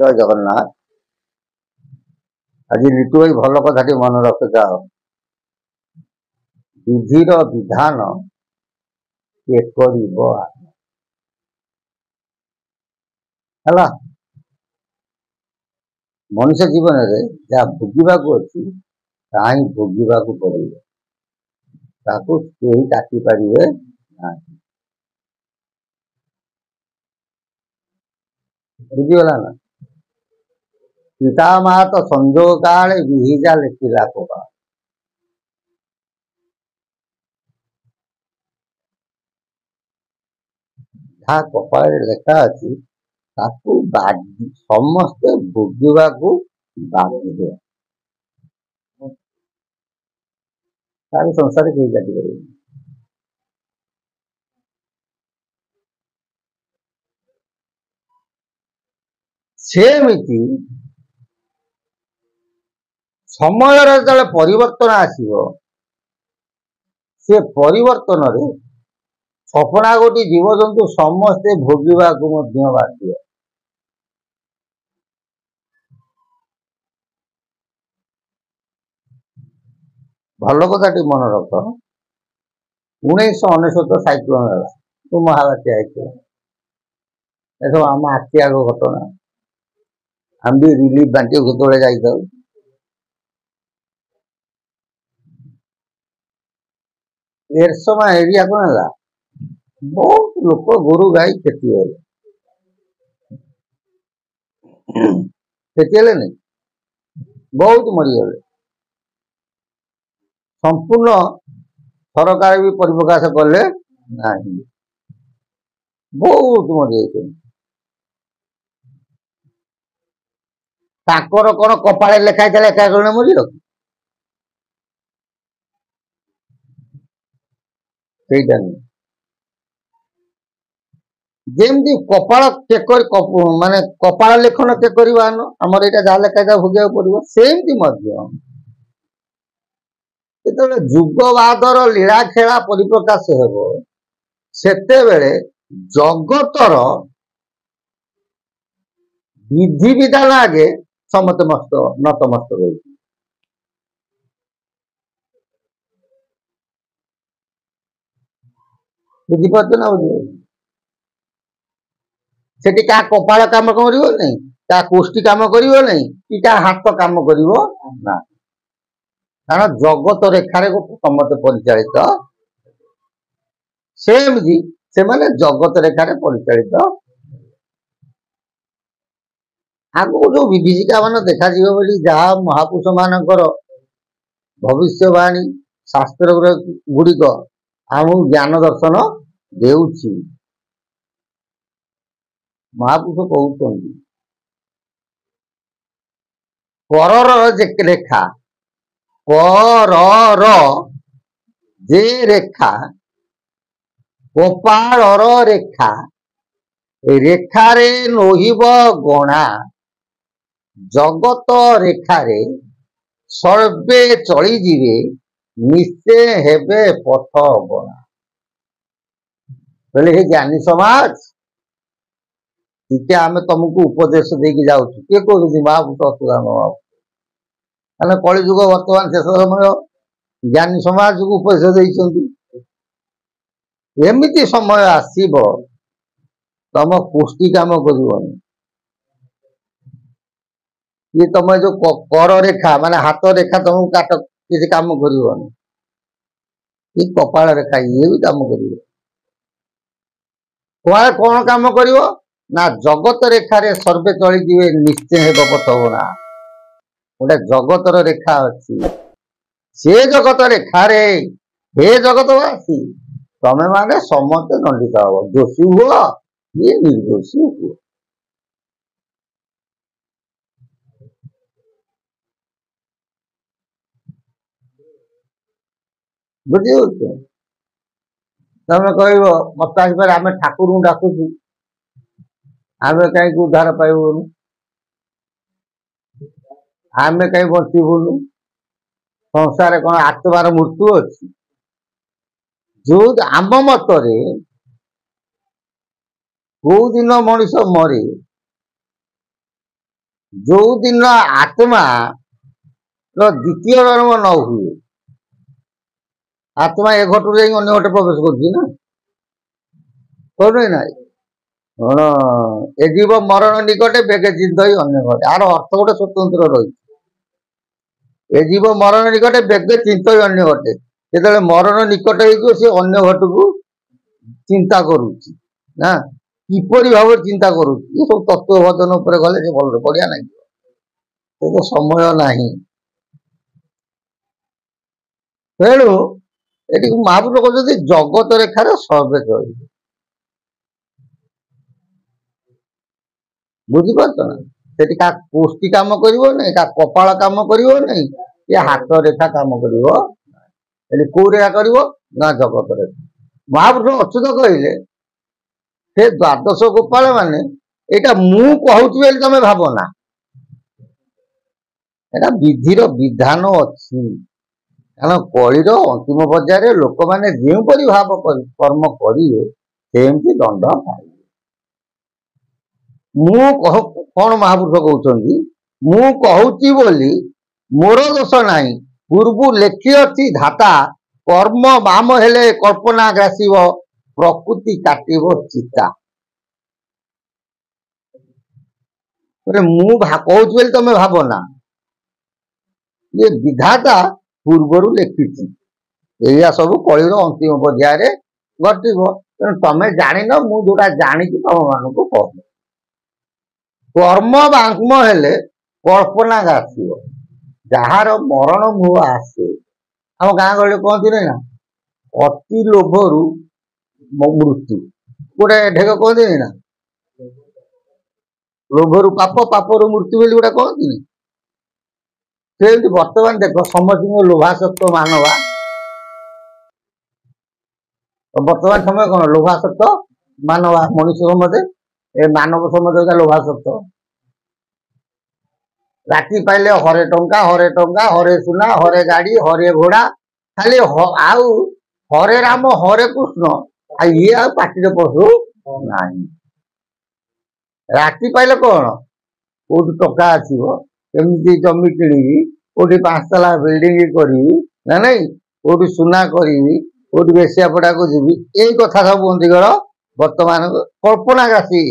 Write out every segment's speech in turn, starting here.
जय जगन्नाथ। आज निटू भाई भल कथाटी मन रख जाओ, विधिर विधान किए करिब है। मनुष्य जीवन में जहाँ भोगवाक अच्छी ताही भोगवाक पड़े, ताकू केही काटी पारे ना। बुझीगला ना? पिता माँ तो संजोग काले विहिजा लिखिला कपा, जहाँ कपाल लेखा अच्छी ताकू समस्ते भोगवाक बाध्य। सारे संसार कहीं काटी पारे। सेमिति समय जो परिवर्तन आसो, से परिवर्तन रे सपना गोटी जीवजंतु समस्ते भोगवाक बाध्य। भल कथाटी मन रख, 1999 साइक्लोन है तो महाबात्या सब आम आखि आग घटना। हम भी रिलीफ बांटी केतवे जाऊ एरसमा एरिया कौन है, बहुत लोक गोरु गाई क्षति नहीं, बहुत मरीगले। संपूर्ण सरकार भी परिप्रकाश कले ना, बहुत मरी ताकर कौन कपाळे लेखाई एका जन मरी जमी कपाल चेक माने कपाल लेखन चेक करवा आमर यहाँ जहाँ लेखाई भोगे पड़ो सेमती जो जुगवादर लीला खेला परिप्रकाश हेब सेतेबेले जगतर विधि विधान आगे समस्त मस्त नतमस्त रही। बुझीपार ना? बुझे क्या कपाल कम कर क्या कोष्ठी कम कर कि क्या हाथ कम कर ना, कारण जगत रेखार समस्त परिचालित सेमती से माने जगत रेखार परिचालित। आगु जो विभीषिका मान देखा जहाँ महापुरुष मानकर भविष्यवाणी शास्त्र गुड़िक आम ज्ञान दर्शन देउछि। महापुरुष कहते करर जे रेखा, करर जे रेखा, कपाळर रेखा, रेखारे नहिब गणा, जगत रेखारे सर्वे चली जीवे, निश्चय हेबे पथ बना। बोले हे ज्ञानी समाज आम तुमको उपदेश देकी जाऊँ किए कहते महापुरुष मैंने कलिजुग बर्तमान शेष समय ज्ञानी समाज को उपदेश देइछन्ति। एमिति समय आसीब तुम पुष्टि काम करबनी, ये तुम जो कर रेखा माने हाथ रेखा तुमको काट किसी काम करबनी, ये कपाल रेखा ये भी काम कर कौन काम कर ना जगत रेखारे सर्वे चली जीवे, निश्चय हेब पथ बना। गोटे जगतर रेखा अच्छी से जगत रेखारे हे जगतवासी तमें माने समस्त दंडित हम, दोषी हुआ ये निर्दोषी हुआ। बुझे तमें कह मत आसपार आम ठाकुर डाकुचु आम कहीं उद्धार पाइबुनु, आम कहीं बचबुनु, संसार कौन आत्मार मृत्यु अच्छी। जो आम मतरे कौ दिन मनीष मरे ଯୋଉ ଦିନ ଆତ୍ମା ଦ୍ୱିତୀୟ ଜନ୍ମ ନ ହୁଏ, ଆତ୍ମା ଏ ଘଟରୁ ଯାଇକି ଅନ୍ୟ ଘଟେ ପ୍ରବେଶ କରୁଛି ନା, କରୁନି ନା? କଣ ଏ ଜୀବ ମରଣ ନିକଟେ ବେଗେ ଚିନ୍ତଇ ଅନ୍ୟ ଘଟେ, ଆର ଅର୍ଥ ଗୋଟେ ସ୍ୱତନ୍ତ୍ର ରହିଛି। ଏ ଜୀବ ମରଣ ନିକଟେ ବେଗେ ଚିନ୍ତଇ ଅନ୍ୟ ଘଟେ, ଯେତେବେଳେ ମରଣ ନିକଟ ହେଇଯିବ ସେ ଅନ୍ୟ ଘଟକୁ ଚିନ୍ତା କରୁଛି ନା, କିପରି ଭାବରେ ଚିନ୍ତା କରୁଛି, ଏ ସବୁ ତତ୍ତ୍ୱବୋଧନ ଉପରେ ଗଲେ ସେ ଭଲରେ ବଢିଆ ଲାଗିବ। ସେ ତ ସମୟ ନାହିଁ। ତେଣୁ ଏଠି ମହାପୁରୁଷ କହୁଛନ୍ତି ଜଗତ ରେଖାରେ ସର୍ବେ ଚଳିବେ। ବୁଝିପାରୁଛ ନା? ସେଠି କାହା କୋଷ୍ଠୀ କାମ କରିବ ନାହିଁ, କାହା କପାଳ କାମ କରିବ ନାହିଁ, କି ହାତ ରେଖା କାମ କରିବ। ଏଠି କୋଉ ରେଖା କରିବ ନା ଜଗତ ରେଖା। ମହାପୁରୁଷ ଅଚ୍ୟୁତ କହିଲେ ସେ ଦ୍ୱାଦଶ ଗୋପାଳ ମାନେ ଏଇଟା ମୁଁ କହୁଛି ବୋଲି ତମେ ଭାବନା, ଏଟା ବିଧିର ବିଧାନ ଅଛି। କାରଣ କଳିର ଅନ୍ତିମ ପର୍ଯ୍ୟାୟରେ ଲୋକମାନେ ଯେଉଁପରି ଭାବ କର୍ମ କରିବେ ସେମିତି ଦଣ୍ଡ ପାଇବେ। ମୁଁ କଣ ମହାପୁରୁଷ କହୁଛନ୍ତି, ମୁଁ କହୁଛି ବୋଲି ମୋର ଦୋଷ ନାହିଁ, ପୂର୍ବରୁ ଲେଖି ଅଛି ଧାତା, କର୍ମ ବାମ ହେଲେ କଳ୍ପନା ଗ୍ରାସିବ, ପ୍ରକୃତି କାଟିବ ଚିତା। ମୁଁ କହୁଛି ବୋଲି ତମେ ଭାବନା, ଇଏ ବିଧାତା ପୂର୍ବରୁ ଲେଖିଛି, ଏଇଆ ସବୁ କଳିର ଅନ୍ତିମ ପର୍ଯ୍ୟାୟରେ ଘଟିବ। ତେଣୁ ତମେ ଜାଣିନ, ମୁଁ ଯୋଉଟା ଜାଣିଛି ତମ ମାନଙ୍କୁ କହୁଛି। କର୍ମ ବାମ ହେଲେ କଳ୍ପନା ଗ୍ରାସିବ, ଯାହାର ମରଣ ମୁହ ଆସେ, ଆମ ଗାଁ ଗହଳି କହନ୍ତି ନା, ଅତି ଲୋଭରୁ ମୃତ୍ୟୁ, ଗୋଟେ ଢେଗ କହନ୍ତିନି ନା, ଲୋଭରୁ ପାପ, ପାପରୁ ମୃତ୍ୟୁ ବୋଲି ଗୋଟେ କହନ୍ତିନି। ସେମିତି ବର୍ତ୍ତମାନ ଦେଖ ସମସ୍ତଙ୍କ ଲୋଭାସକ୍ତ ମାନବା, ବର୍ତ୍ତମାନ ସମୟ କଣ ଲୋଭାସକ୍ତ ମାନବା, ମଣିଷ ସମସ୍ତେ ଏ ମାନବ ସମସ୍ତେ ଲୋଭାସକ୍ତ। ରାତି ପାଇଲେ ହରେ ଟଙ୍କା, ହରେ ଟଙ୍କା, ହରେ ସୁନା, ହରେ ଗାଡି, ହରେ ଘୋଡା, ଖାଲି ଆଉ ହରେ ରାମ ହରେ କୃଷ୍ଣ, ଆଉ ଇଏ ଆଉ ପାଟିରେ ପଶୁ ନାହିଁ। ରାତି ପାଇଲେ କଣ, କୋଉଠି ଟଙ୍କା ଆସିବ, କେମିତି ଜମି କିଣିବି, କୋଉଠି 5 ତାଲା ବିଲ୍ଡିଂ କରିବି ନା ନାଇଁ, କୋଉଠି ସୁନା କରିବି, କୋଉଠି ବେଶ୍ୟା ପଡାକୁ ଯିବି, ଏଇ କଥା ସବୁ ବନ୍ଧୁଗଣ ବର୍ତ୍ତମାନ କଳ୍ପନା ଗ୍ରାସୀ।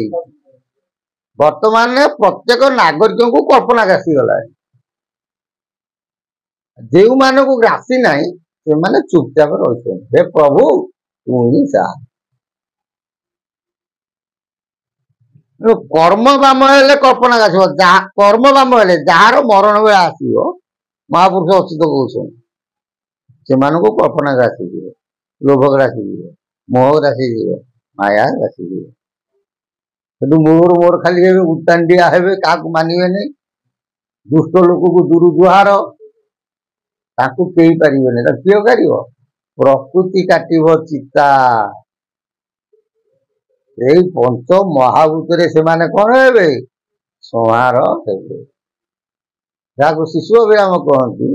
ବର୍ତ୍ତମାନ ପ୍ରତ୍ୟେକ ନାଗରିକଙ୍କୁ କଳ୍ପନା ଗ୍ରାସୀ ଗଲାଣି। ଯେଉଁମାନଙ୍କୁ ଗ୍ରାସୀ ନାହିଁ ସେମାନେ ଚୁପଚାପ ରହିଛନ୍ତି, ହେ ପ୍ରଭୁ ତୁ ହିଁ ସାହା। କର୍ମ ବାମ ହେଲେ କଳ୍ପନା ଗ୍ରାସିବ, କର୍ମ ବାମ ହେଲେ ଯାହାର ମରଣ ବେଳେ ଆସିବ, ମହାପୁରୁଷ ଅଚ୍ୟୁତ କହୁଛନ୍ତି ସେମାନଙ୍କୁ କଳ୍ପନା ଗ୍ରାସୀ ଯିବ, ଲୋଭ ଗ୍ରାସୀ ଯିବ, ମୋହ ଗ୍ରାସୀ ଯିବ, ମାୟା ଗ୍ରାସୀ ଯିବ। କିନ୍ତୁ ମୋର ଖାଲି ହେବେ, ଉତ୍ତାଣ୍ଡିଆ ହେବେ, କାହାକୁ ମାନିବେନି, ଦୁଷ୍ଟ ଲୋକକୁ ଦୂରୁ ଜୁହାର, ତାକୁ କେହି ପାରିବେନି। ତାକୁ କିଏ କରିବ? ପ୍ରକୃତି କାଟିବ ଚିତା। ଏଇ ପଞ୍ଚ ମହାଭୂତରେ ସେମାନେ କଣ ହେବେ? ସଂହାର ହେବେ। ଯାହାକୁ ଶିଶୁ ଅଭିରାମ କହନ୍ତି,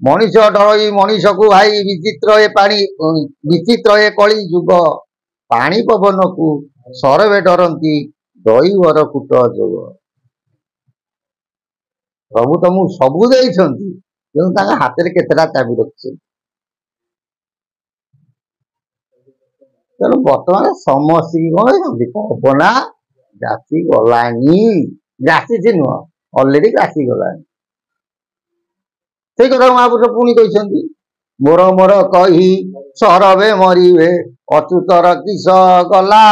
ମଣିଷ ଡରଇ ମଣିଷକୁ ଭାଇ, ବିଚିତ୍ର ଏ ପାଣି, ବିଚିତ୍ର ଏ କଳି ଯୁଗ, ପାଣି ପବନକୁ ସରବେ ଡରନ୍ତି, ଦୈବର କୂଟ ଯୋଗ। ପ୍ରଭୁ ତମକୁ ସବୁ ଦେଇଛନ୍ତି, କିନ୍ତୁ ତାଙ୍କ ହାତରେ କେତେଟା ଚାବି ରଖିଛନ୍ତି। ତେଣୁ ବର୍ତ୍ତମାନ ସମସ୍ତଙ୍କୁ କଣ ହେଇଛନ୍ତି, କଳ୍ପନା ଗ୍ରାସୀ ଗଲାଣି। ଗ୍ରାସିଛି ନୁହଁ, ଅଲରେଡି ଗ୍ରାସୀ ଗଲାଣି। ସେଇ କଥା ମହାପୁରୁଷ ପୁଣି କହିଛନ୍ତି, ମୋର ମୋର କହି ସରବେ ମରିବେ, ଅଚ୍ୟୁତର କିସ ଗଲା,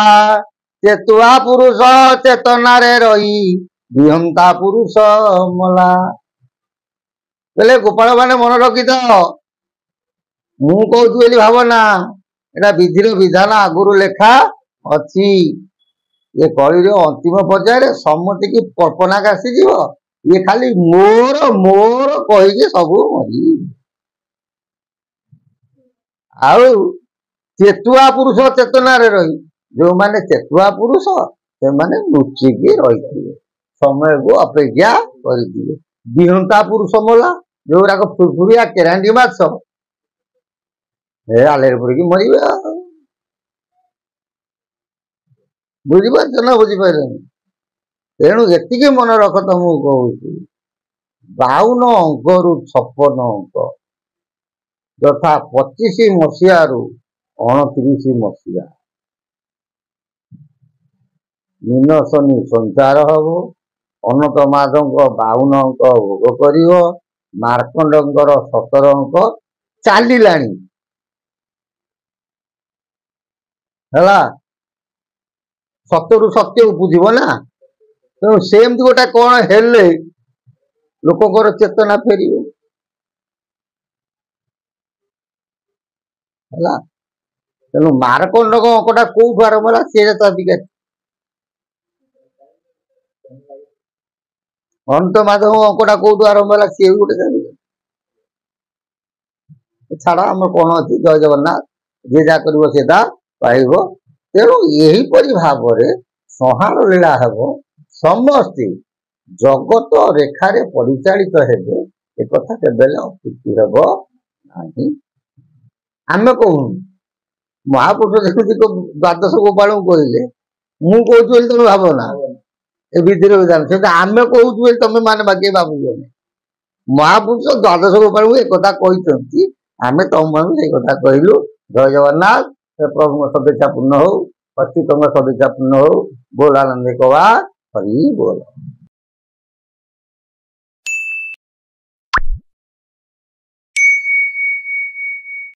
ଚେତୁଆ ପୁରୁଷ ଚେତନାରେ ରହି, ବିହନ୍ତା ପୁରୁଷ ମଲା। ବୋଲେ ଗୋପାଳ ମାନେ ମନେ ରଖିଥ, ମୁଁ କହୁଛି ବୋଲି ଭାବନା, ଏଟା ବିଧିର ବିଧାନ ଆଗରୁ ଲେଖା ଅଛି। ଏ କଳିର ଅନ୍ତିମ ପର୍ଯ୍ୟାୟରେ ସମସ୍ତିକି କଳ୍ପନା ଗ୍ରାସୀଯିବ, ଇଏ ଖାଲି ମୋର ମୋର କହିକି ସବୁ ମରି। ଆଉ ଚେତୁଆ ପୁରୁଷ ଚେତନାରେ ରହି, ଯୋଉମାନେ ଚେତୁଆ ପୁରୁଷ ସେମାନେ ଲୁଚିକି ରହିଥିବେ, ସମୟକୁ ଅପେକ୍ଷା କରିଥିବେ। ବିହନ୍ତା ପୁରୁଷ ମଲା, ଯୋଉଗୁଡାକ ଫୁରଫୁରିଆ କେରାଣ୍ଡି ମାଛ, ଏ ଆଲେରେ ପଡିକି ମରିବେ। ଆଉ ବୁଝିପାରୁଛ ନା ବୁଝିପାରିଲନି? ତେଣୁ ଏତିକି ମନେ ରଖ ତ ମୁଁ କହୁଛି 52 ଅଙ୍କରୁ 56 ଅଙ୍କ ଯଥା 25 ମସିହାରୁ 29 ମସିହା ମୀନ ଶନି ସଞ୍ଚାର ହବ। ଅନନ୍ତ ମାଧବଙ୍କ 52 ଅଙ୍କ ଭୋଗ କରିବ। ମାର୍କଣ୍ଡଙ୍କର 17 ଅଙ୍କ ଚାଲିଲାଣି ହେଲା। ସତ୍ୟରୁ ସତ୍ୟ ଉପୁଜିବ ନା। ତେଣୁ ସେମିତି ଗୋଟେ କଣ ହେଲେ ଲୋକଙ୍କର ଚେତନା ଫେରିବ ହେଲା। ତେଣୁ ମାର୍କଣ୍ଡଙ୍କ ଅଙ୍କଟା କୋଉଠୁ ଆରମ୍ଭ ହେଲା ସେ ତ ଅଧିକା ଅନନ୍ତ ମାଧବଙ୍କ ଅଙ୍କଟା କୋଉଠୁ ଆରମ୍ଭ ହେଲା ସିଏ ବି ଗୋଟେ ଜାଣିବେ। ଛାଡ ଆମର କଣ ଅଛି, ଜୟ ଜଗନ୍ନାଥ। ଯିଏ ଯାହା କରିବ ସେ ତା ପାଇବ। ତେଣୁ ଏହିପରି ଭାବରେ ସଂହାର ଲୀଳା ହେବ। ସମସ୍ତେ ଜଗତ ରେଖାରେ ପରିଚାଳିତ ହେବେ, ଏକଥା କେବେ ଅତ୍ୟୁକ୍ତି ହେବ ନାହିଁ। ଆମେ କହୁନୁ ମହାପୁରୁଷ ଯେମିତି ଦ୍ୱାଦଶ ଗୋପାଳଙ୍କୁ କହିଲେ ମୁଁ କହୁଛି ବୋଲି ତମେ ଭାବ ନା ଏ ବିଧିର ବିଧାନ, ସେମିତି ଆମେ କହୁଛୁ ବୋଲି ତମେ ମାନେ ବାକି ଭାବୁଛନ୍ତି। ମହାପୁରୁଷ ଦ୍ୱାଦଶ ଗୋପାଳଙ୍କୁ ଏକଥା କହିଛନ୍ତି, ଆମେ ତମମାନଙ୍କୁ ସେଇ କଥା କହିଲୁ। ଜୟ ଜଗନ୍ନାଥ। ପ୍ରଭୁଙ୍କ ସଦିଚ୍ଛା ପୂର୍ଣ୍ଣ ହଉ, ଅଚ୍ୟୁତଙ୍କ ସଦିଚ୍ଛା ପୂର୍ଣ୍ଣ ହଉ। ବୋଲ ଆନନ୍ଦେ କବା ହରି ବୋଲ।